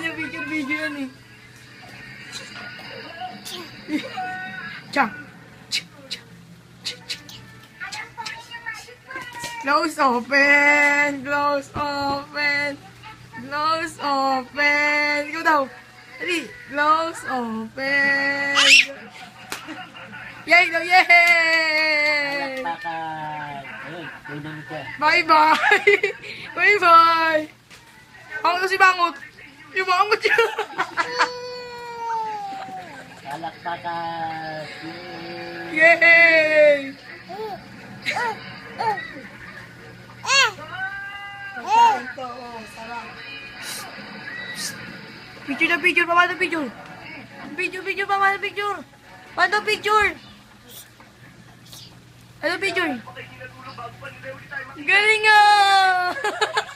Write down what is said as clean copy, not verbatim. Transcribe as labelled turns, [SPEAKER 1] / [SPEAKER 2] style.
[SPEAKER 1] niya video yan eh. Chang. Close open. Close open. Close open. Ikaw daw. Dali. Close open. Yay! No, yay!
[SPEAKER 2] Palakpakan. Ayun, tunang siya.
[SPEAKER 1] Bye-bye! Bye-bye! Ako si Bangot. Yung Bangot yun.
[SPEAKER 2] Palakpakan.
[SPEAKER 1] Yay! Picture na picture, paano picture? Picture, paano picture? Paano picture? Ano picture? Galing ah!